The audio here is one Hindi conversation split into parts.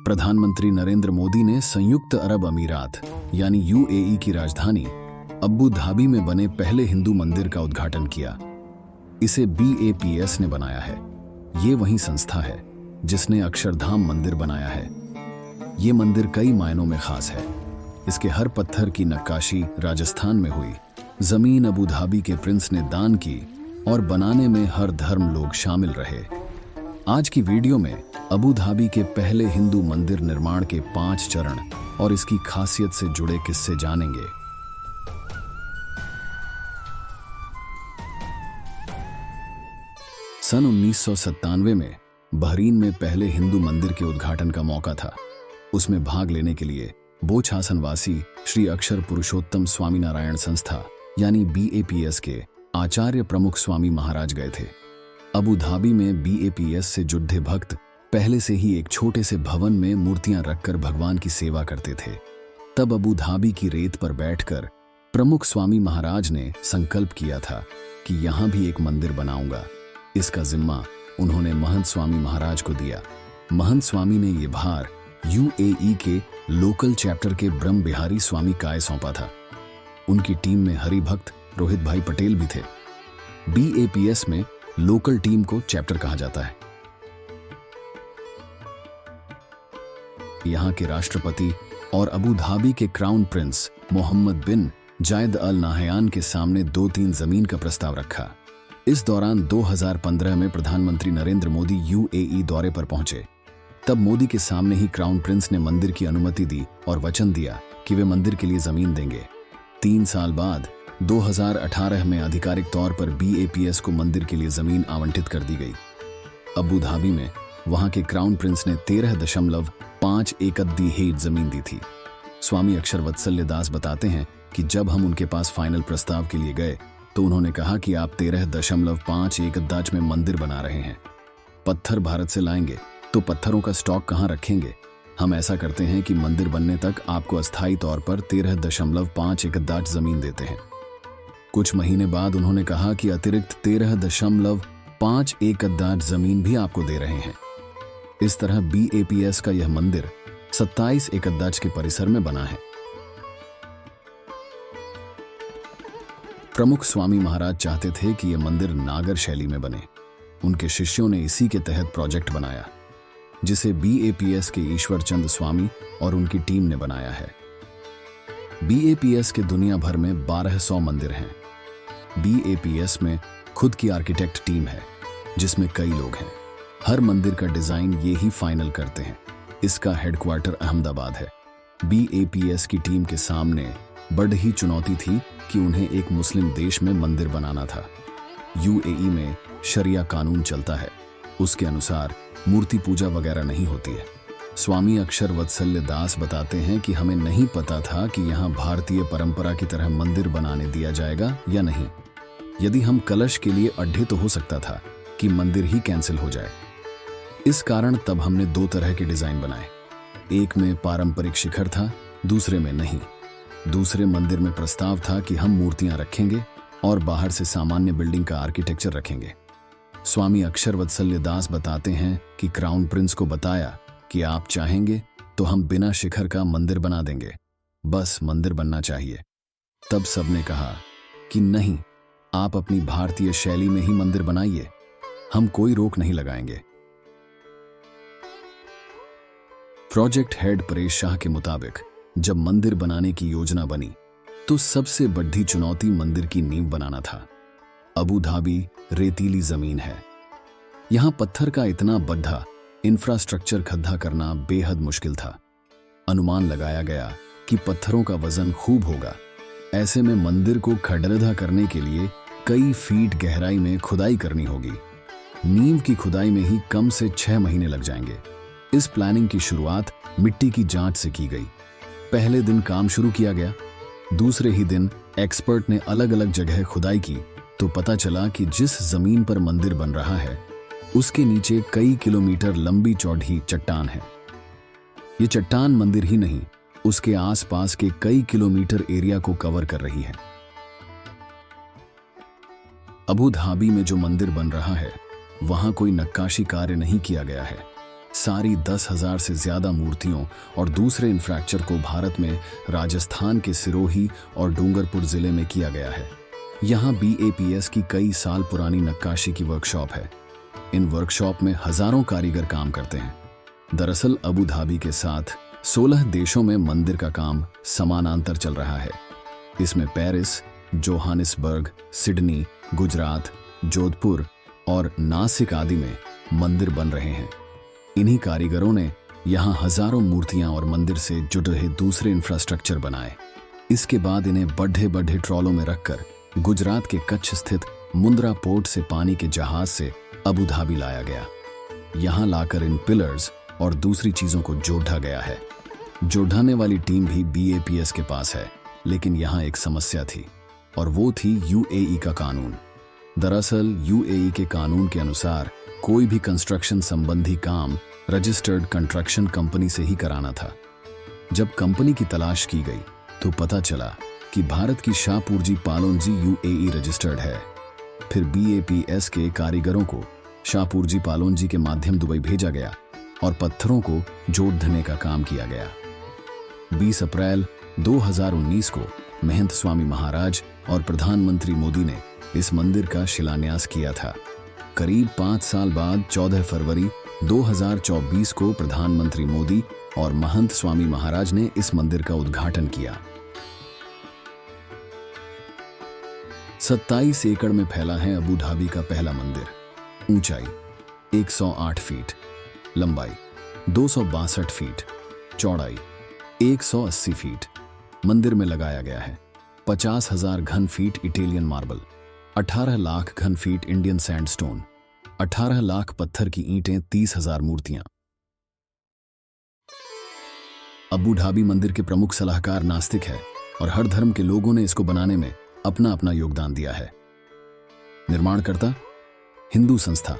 प्रधानमंत्री नरेंद्र मोदी ने संयुक्त अरब अमीरात यानी यूएई की राजधानी अबू धाबी में बने पहले हिंदू मंदिर का उद्घाटन किया। इसे BAPS ने बनाया है। ये वही संस्था है जिसने अक्षरधाम मंदिर बनाया है। ये मंदिर कई मायनों में खास है। इसके हर पत्थर की नक्काशी राजस्थान में हुई। जमीन अबू धाबी के प्रिंस ने दान की और बनाने में हर धर्म लोग शामिल रहे। आज की वीडियो में अबू धाबी के पहले हिंदू मंदिर निर्माण के 5 चरण और इसकी खासियत से जुड़े किस्से जानेंगे। सन 1997 में बहरीन में पहले हिंदू मंदिर के उद्घाटन का मौका था। उसमें भाग लेने के लिए बोछासनवासी श्री अक्षर पुरुषोत्तम स्वामीनारायण संस्था यानी BAPS के आचार्य प्रमुख स्वामी महाराज गए थे। अबू धाबी में BAPS से जुड़े भक्त पहले से ही एक छोटे से भवन में मूर्तियां रखकर भगवान की सेवा करते थे। तब अबू धाबी की रेत पर बैठकर प्रमुख स्वामी महाराज ने संकल्प किया था कि यहां भी एक मंदिर बनाऊंगा। इसका जिम्मा उन्होंने महंत स्वामी महाराज को दिया। महंत स्वामी ने यह भार UAE के लोकल चैप्टर के ब्रह्म बिहारी स्वामी काय सौंपा था। उनकी टीम में हरि भक्त रोहित भाई पटेल भी थे। BAPS में लोकल टीम को चैप्टर कहा जाता है। यहां के राष्ट्रपति और अबू धाबी के क्राउन प्रिंस मोहम्मद बिन जायद अल नाहयान के सामने 2-3 जमीन का प्रस्ताव रखा। इस दौरान 2015 में प्रधानमंत्री नरेंद्र मोदी UAE दौरे पर पहुंचे। तब मोदी के सामने ही क्राउन प्रिंस ने मंदिर की अनुमति दी और वचन दिया कि वे मंदिर के लिए जमीन देंगे। 3 साल बाद 2018 में आधिकारिक तौर पर BAPS को मंदिर के लिए जमीन आवंटित कर दी गई। अबू धाबी में वहां के क्राउन प्रिंस ने 13.5 एकड़ दी हेड जमीन दी थी। स्वामी अक्षर वत्सल्य दास बताते हैं कि जब हम उनके पास फाइनल प्रस्ताव के लिए गए तो उन्होंने कहा कि आप 13.5 एकड़ दाज में मंदिर बना रहे हैं। पत्थर भारत से लाएंगे तो पत्थरों का स्टॉक कहां रखेंगे? हम ऐसा करते हैं कि मंदिर बनने तक आपको अस्थायी तौर पर 13.5 एकड़ दाज जमीन देते हैं। कुछ महीने बाद उन्होंने कहा कि अतिरिक्त 13.5 एकड़ दाज जमीन भी आपको दे रहे हैं। इस तरह BAPS का यह मंदिर 27 एकड़ दाज के परिसर में बना है। प्रमुख स्वामी महाराज चाहते थे कि यह मंदिर नागर शैली में बने। उनके शिष्यों ने इसी के तहत प्रोजेक्ट बनाया जिसे BAPS के ईश्वर चंद स्वामी और उनकी टीम ने बनाया है। BAPS के दुनिया भर में 1200 मंदिर हैं। BAPS में खुद की आर्किटेक्ट टीम है जिसमें कई लोग हैं। हर मंदिर का डिजाइन ये ही फाइनल करते हैं। इसका हेडक्वार्टर अहमदाबाद है। BAPS की टीम के सामने बड़ी ही चुनौती थी कि उन्हें एक मुस्लिम देश में मंदिर बनाना था। UAE में शरिया कानून चलता है। उसके अनुसार मूर्ति पूजा वगैरह नहीं होती है। स्वामी अक्षर वत्सल्य दास बताते हैं कि हमें नहीं पता था कि यहाँ भारतीय परंपरा की तरह मंदिर बनाने दिया जाएगा या नहीं। यदि हम कलश के लिए अड्ढे तो हो सकता था कि मंदिर ही कैंसिल हो जाए। इस कारण तब हमने 2 तरह के डिजाइन बनाए। एक में पारंपरिक शिखर था, दूसरे में नहीं। दूसरे मंदिर में प्रस्ताव था कि हम मूर्तियां रखेंगे और बाहर से सामान्य बिल्डिंग का आर्किटेक्चर रखेंगे। स्वामी अक्षर वत्सल्य दास बताते हैं कि क्राउन प्रिंस को बताया कि आप चाहेंगे तो हम बिना शिखर का मंदिर बना देंगे, बस मंदिर बनना चाहिए। तब सबने कहा कि नहीं, आप अपनी भारतीय शैली में ही मंदिर बनाइए, हम कोई रोक नहीं लगाएंगे। प्रोजेक्ट हेड परेश शाह के मुताबिक जब मंदिर बनाने की योजना बनी तो सबसे बड़ी चुनौती मंदिर की नींव बनाना था। अबू धाबी रेतीली जमीन है। यहां पत्थर का इतना बड़ा इंफ्रास्ट्रक्चर खड्डा करना बेहद मुश्किल था। अनुमान लगाया गया कि पत्थरों का वजन खूब होगा। ऐसे में मंदिर को खड्डा करने के लिए कई फीट गहराई में खुदाई करनी होगी। नींव की खुदाई में ही कम से 6 महीने लग जाएंगे। इस प्लानिंग की शुरुआत मिट्टी की जांच से की गई। पहले दिन काम शुरू किया गया। दूसरे ही दिन एक्सपर्ट ने अलग अलग जगह खुदाई की तो पता चला कि जिस जमीन पर मंदिर बन रहा है उसके नीचे कई किलोमीटर लंबी चौड़ी चट्टान है। ये चट्टान मंदिर ही नहीं, उसके आसपास के कई किलोमीटर एरिया को कवर कर रही है। अबू धाबी में जो मंदिर बन रहा है वहां कोई नक्काशी कार्य नहीं किया गया है। सारी 10,000 से ज्यादा मूर्तियों और दूसरे इंफ्रास्ट्रक्चर को भारत में राजस्थान के सिरोही और डूंगरपुर जिले में किया गया है। यहाँ BAPS की कई साल पुरानी नक्काशी की वर्कशॉप है। इन वर्कशॉप में हजारों कारीगर काम करते हैं। दरअसल अबू धाबी के साथ 16 देशों में मंदिर का काम समानांतर चल रहा है। इसमें Paris, Johannesburg, Sydney, Gujarat, Jodhpur और नासिक आदि में मंदिर बन रहे हैं। इन्हीं कारीगरों ने यहाँ हजारों मूर्तियां और मंदिर से जुड़े दूसरे इंफ्रास्ट्रक्चर बनाए। इसके बाद इन्हें बढ़े बढ़े ट्रॉलों में रखकर गुजरात के कच्छ स्थित मुंद्रा पोर्ट से पानी के जहाज से अबू धाबी लाया गया। यहाँ लाकर इन पिलर्स और दूसरी चीजों को जोड़ा गया है। जोड़ने वाली टीम भी BAPS के पास है, लेकिन यहाँ एक समस्या थी और वो थी UAE का कानून। दरअसल UAE के कानून के अनुसार कोई भी कंस्ट्रक्शन संबंधी काम रजिस्टर्ड कंस्ट्रक्शन कंपनी से ही कराना था। जब कंपनी की तलाश की गई तो पता चला कि भारत की शाहपुरजी पालोनजी UAE रजिस्टर्ड है। फिर BAPS के कारीगरों को शाहपुरजी पालोनजी के माध्यम दुबई भेजा गया और पत्थरों को जोड़ने का काम किया गया। 20 अप्रैल 2019 को महंत स्वामी महाराज और प्रधानमंत्री मोदी ने इस मंदिर का शिलान्यास किया था। करीब 5 साल बाद 14 फरवरी 2024 को प्रधानमंत्री मोदी और महंत स्वामी महाराज ने इस मंदिर का उद्घाटन किया। 27 एकड़ में फैला है अबू धाबी का पहला मंदिर। ऊंचाई 108 फीट, लंबाई 262 फीट, चौड़ाई 180 फीट। मंदिर में लगाया गया है 50,000 घन फीट इटालियन मार्बल, 18 लाख घन फीट इंडियन सैंडस्टोन, 18 लाख पत्थर की ईंटें, 30,000 मूर्तियां। अबू धाबी मंदिर के प्रमुख सलाहकार नास्तिक है और हर धर्म के लोगों ने इसको बनाने में अपना अपना योगदान दिया है। निर्माणकर्ता हिंदू संस्था,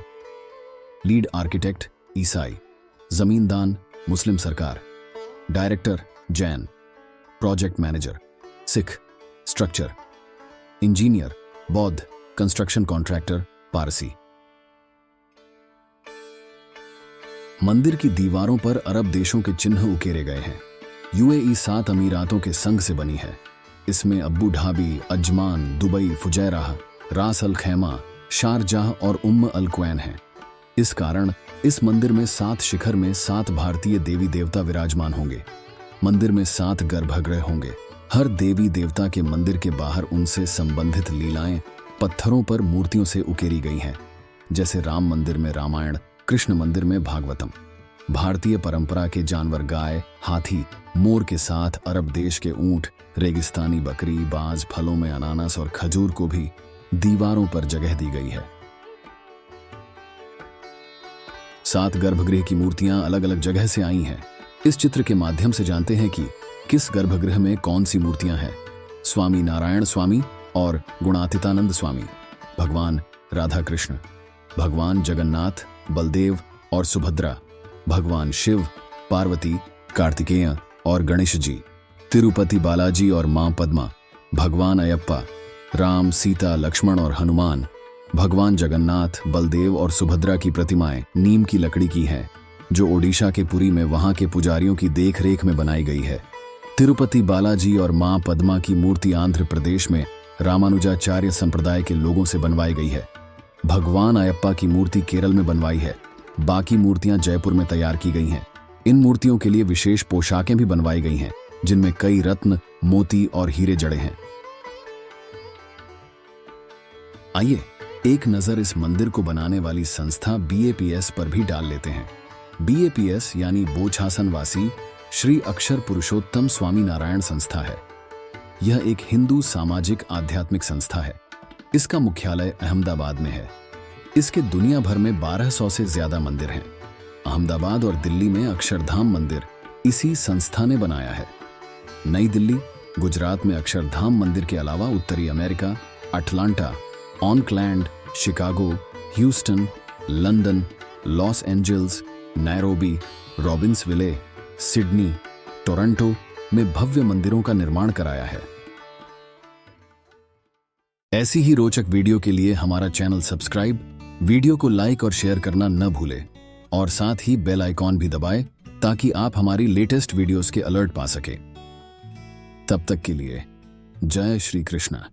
लीड आर्किटेक्ट ईसाई, जमींदान मुस्लिम सरकार, director Jain, project manager Sikh, structure engineer बौद्ध, कंस्ट्रक्शन कॉन्ट्रैक्टर पारसी। मंदिर की दीवारों पर अरब देशों के चिन्ह उकेरे गए हैं। UAE 7 अमीरातों के संघ से बनी है। इसमें Abu Dhabi, Ajman, Dubai, Fujairah, रास अल खैमा, शारजाह और अल क्वैन हैं। इस कारण इस मंदिर में 7 शिखर में 7 भारतीय देवी देवता विराजमान होंगे। मंदिर में 7 गर्भगृह होंगे। हर देवी देवता के मंदिर के बाहर उनसे संबंधित लीलाएं पत्थरों पर मूर्तियों से उकेरी गई हैं, जैसे राम मंदिर में रामायण, कृष्ण मंदिर में भागवतम। भारतीय परंपरा के जानवर गाय, हाथी, मोर के साथ अरब देश के ऊंट, रेगिस्तानी बकरी, बाज, फलों में अनानास और खजूर को भी दीवारों पर जगह दी गई है। 7 गर्भगृह की मूर्तियां अलग अलग जगह से आई हैं। इस चित्र के माध्यम से जानते हैं कि किस गर्भगृह में कौन सी मूर्तियां हैं। स्वामी नारायण स्वामी और गुणातीतानंद स्वामी, भगवान राधा कृष्ण, भगवान जगन्नाथ, बलदेव और सुभद्रा, भगवान शिव, पार्वती, कार्तिकेय और गणेश जी, तिरुपति बालाजी और मां पद्मा, भगवान अयप्पा, राम, सीता, लक्ष्मण और हनुमान, भगवान जगन्नाथ, बलदेव और सुभद्रा की प्रतिमाएं नीम की लकड़ी की हैं, जो ओडिशा के पुरी में वहां के पुजारियों की देखरेख में बनाई गई है। तिरुपति बालाजी और मां पद्मा की मूर्ति आंध्र प्रदेश में रामानुजाचार्य संप्रदाय के लोगों से बनवाई गई है। भगवान अयप्पा की मूर्ति केरल में बनवाई है। बाकी मूर्तियां जयपुर में तैयार की गई हैं। इन मूर्तियों के लिए विशेष पोशाकें भी बनवाई गई हैं, जिनमें कई रत्न, मोती और हीरे जड़े हैं। आइए एक नजर इस मंदिर को बनाने वाली संस्था BAPS पर भी डाल लेते हैं। BAPS यानी बोछासनवासी श्री अक्षर पुरुषोत्तम स्वामी नारायण संस्था है। यह एक हिंदू सामाजिक आध्यात्मिक संस्था है। इसका मुख्यालय अहमदाबाद में है। इसके दुनिया भर में 1200 से ज्यादा मंदिर हैं। अहमदाबाद और दिल्ली में अक्षरधाम मंदिर इसी संस्था ने बनाया है। नई दिल्ली, गुजरात में अक्षरधाम मंदिर के अलावा उत्तरी America, Atlanta, Auckland, Chicago, Houston, London, Los Angeles, Nairobi, Robbinsville, Sydney, Toronto में भव्य मंदिरों का निर्माण कराया है। ऐसी ही रोचक वीडियो के लिए हमारा चैनल सब्सक्राइब, वीडियो को लाइक और शेयर करना न भूलें। और साथ ही बेल आइकॉन भी दबाएं ताकि आप हमारी लेटेस्ट वीडियोस के अलर्ट पा सके। तब तक के लिए जय श्री कृष्णा।